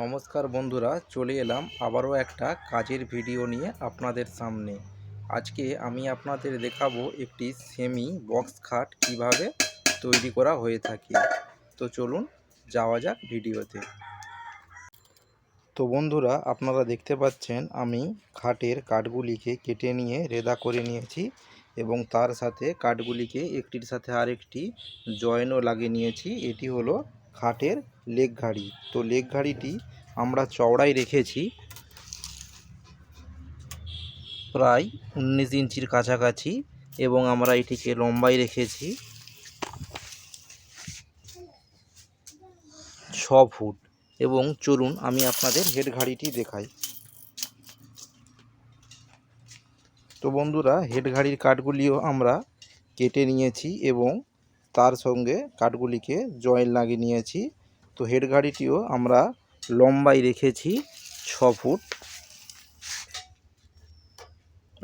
নমস্কার বন্ধুরা, চলে এলাম আবারও একটা কাজের ভিডিও নিয়ে আপনাদের সামনে। আজকে আমি আপনাদের দেখাবো একটি সেমি বক্স খাট কিভাবে তৈরি করা হয়ে থাকে। তো চলুন যাওয়া যাক ভিডিওতে। তো বন্ধুরা, আপনারা দেখতে পাচ্ছেন আমি খাটের কাঠগুলিকে কেটে নিয়ে রেদা করে নিয়েছি এবং তার সাথে কাঠগুলিকে একটির সাথে আরেকটি জয়েনও লাগিয়ে নিয়েছি। এটি হলো খাটের লেগ ঘাড়ি। তো লেগ ঘাড়িটি আমরা চওড়াই রেখেছি প্রায় 19 ইঞ্চির কাছাকাছি এবং আমরা এটিকে লম্বাই রেখেছি 6 ফুট। এবং চলুন আমি আপনাদের হেড ঘাড়িটি দেখাই। তো বন্ধুরা, হেড ঘাড়ির কাঠগুলিও আমরা কেটে নিয়েছি এবং তার সঙ্গে কাঠগুলিকে জয়েন লাগিয়ে নিয়েছি। তো হেড ঘাড়িটিও আমরা লম্বাই রেখেছি 6 ফুট।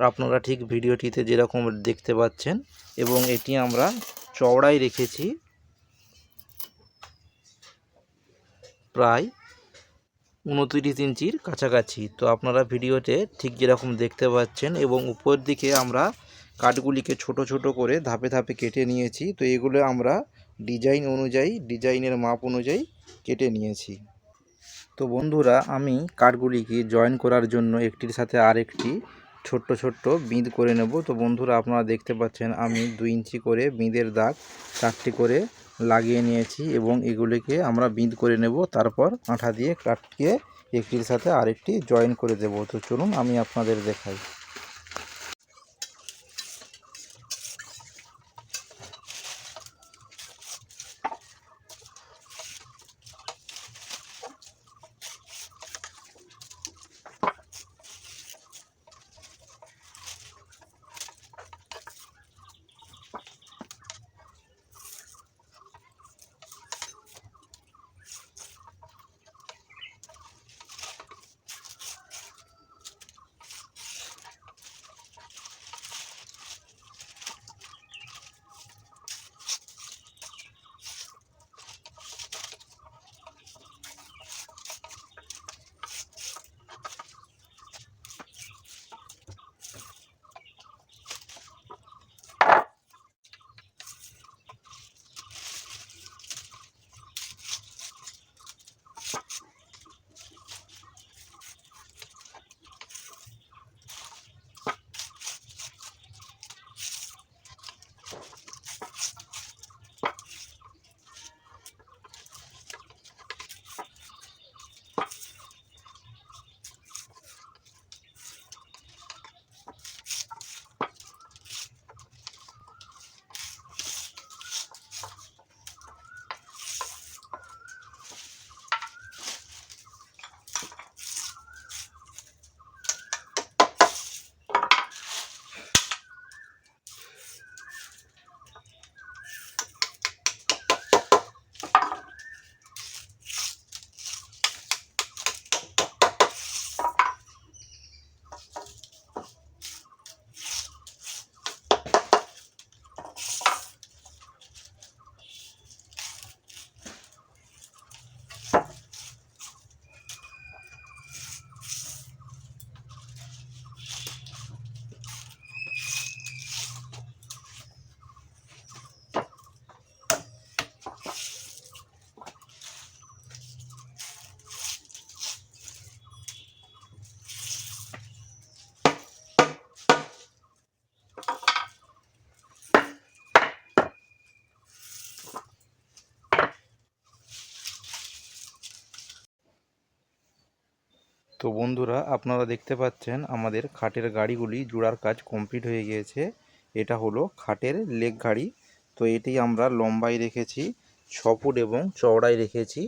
আপনারা ঠিক ভিডিওটিতে যেরকম দেখতে পাচ্ছেন, এবং এটি আমরা চওড়াই রেখেছি প্রায় 29 ইঞ্চির কাছাকাছি। তো আপনারা ভিডিওতে ঠিক যেরকম দেখতে পাচ্ছেন, এবং উপর দিকে আমরা কাঠগুলিকে ছোট ছোট করে ধাপে ধাপে কেটে নিয়েছি। তো এগুলো আমরা ডিজাইনের মাপ অনুযায়ী কেটে নিয়েছি। তো বন্ধুরা, আমি কাঠগুলিকে জয়েন করার জন্য একটির সাথে আরেকটি ছোট্ট ছোট্ট বিঁধ করে নেব। তো বন্ধুরা, আপনারা দেখতে পাচ্ছেন আমি 2 ইঞ্চি করে বিঁধের দাগ 4টি করে লাগিয়ে নিয়েছি এবং এগুলিকে আমরা বিঁধ করে নেব। তারপর আঠা দিয়ে কাঠকে একটির সাথে আরেকটি জয়েন করে দেব। তো চলুন আমি আপনাদের দেখাই। তো বন্ধুরা, আপনারা দেখতে পাচ্ছেন আমাদের খাটের গাড়িগুলি জোড়ার কাজ কমপ্লিট হয়ে গিয়েছে। এটা হলো খাটের লেগ গাড়ি। তো এটি আমরা লম্বাই রেখেছি 6 ফুট এবং চওড়াই রেখেছি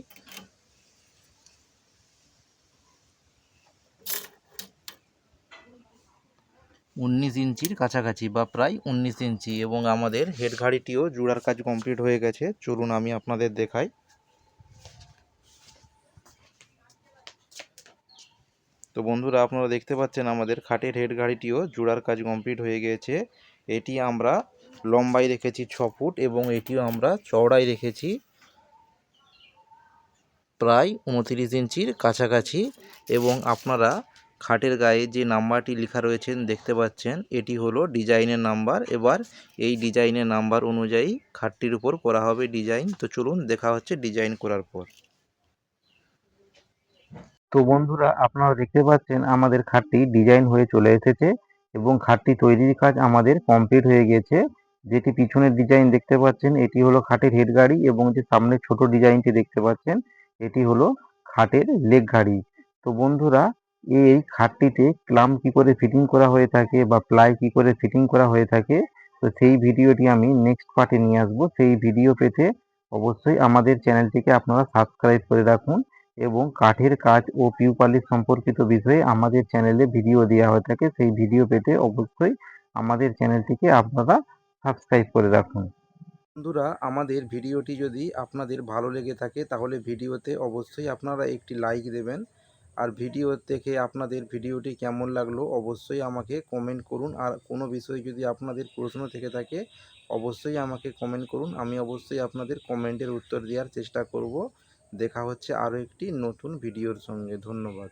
19 ইঞ্চির কাছাকাছি বা প্রায় 19 ইঞ্চি, এবং আমাদের হেড ঘাড়িটিও জোড়ার কাজ কমপ্লিট হয়ে গেছে। চলুন আমি আপনাদের দেখাই। তো বন্ধুরা, আপনারা দেখতে পাচ্ছেন আমাদের খাটের হেড গাড়িটিও জোড়ার কাজ কমপ্লিট হয়ে গিয়েছে। এটি আমরা লম্বাই রেখেছি 6 ফুট এবং এটিও আমরা চওড়াই রেখেছি প্রায় 29 ইঞ্চির কাছাকাছি। এবং আপনারা খাটের গায়ে যে নাম্বারটি লেখা রয়েছেন দেখতে পাচ্ছেন, এটি হলো ডিজাইনের নাম্বার। এবার এই ডিজাইনের নাম্বার অনুযায়ী খাটটির উপর করা হবে ডিজাইন। তো চলুন দেখা হচ্ছে ডিজাইন করার পর। তো বন্ধুরা, আপনারা দেখতে পাচ্ছেন আমাদের খাটটি ডিজাইন হয়ে চলে এসেছে এবং খাটটি তৈরির কাজ আমাদের কমপ্লিট হয়ে গেছে। যেটি পিছনের ডিজাইন দেখতে পাচ্ছেন এটি হলো খাটের হেড গাড়ি, এবং যে সামনে ছোট ডিজাইনটি দেখতে পাচ্ছেন এটি হলো খাটের লেগ গাড়ি। তো বন্ধুরা, এই খাটটিতে ক্লাম কি করে ফিটিং করা হয়ে থাকে বা প্লাই কি করে ফিটিং করা হয়ে থাকে, তো সেই ভিডিওটি আমি নেক্সট পার্টে নিয়ে আসবো। সেই ভিডিও পেতে অবশ্যই আমাদের চ্যানেলটিকে আপনারা সাবস্ক্রাইব করে রাখুন, এবং কাঠের কাজ ও পিউ পালিশ সম্পর্কিত বিষয়ে আমাদের চ্যানেলে ভিডিও দেওয়া হয়ে থাকে। সেই ভিডিও পেতে অবশ্যই আমাদের চ্যানেলটিকে আপনারা সাবস্ক্রাইব করে রাখুন। বন্ধুরা, আমাদের ভিডিওটি যদি আপনাদের ভালো লেগে থাকে তাহলে ভিডিওতে অবশ্যই আপনারা একটি লাইক দেবেন। আর ভিডিও দেখে আপনাদের ভিডিওটি কেমন লাগলো অবশ্যই আমাকে কমেন্ট করুন। আর কোনো বিষয়ে যদি আপনাদের প্রশ্ন থেকে থাকে অবশ্যই আমাকে কমেন্ট করুন। আমি অবশ্যই আপনাদের কমেন্টের উত্তর দেওয়ার চেষ্টা করব। দেখা হচ্ছে আরও একটি নতুন ভিডিওর সঙ্গে। ধন্যবাদ।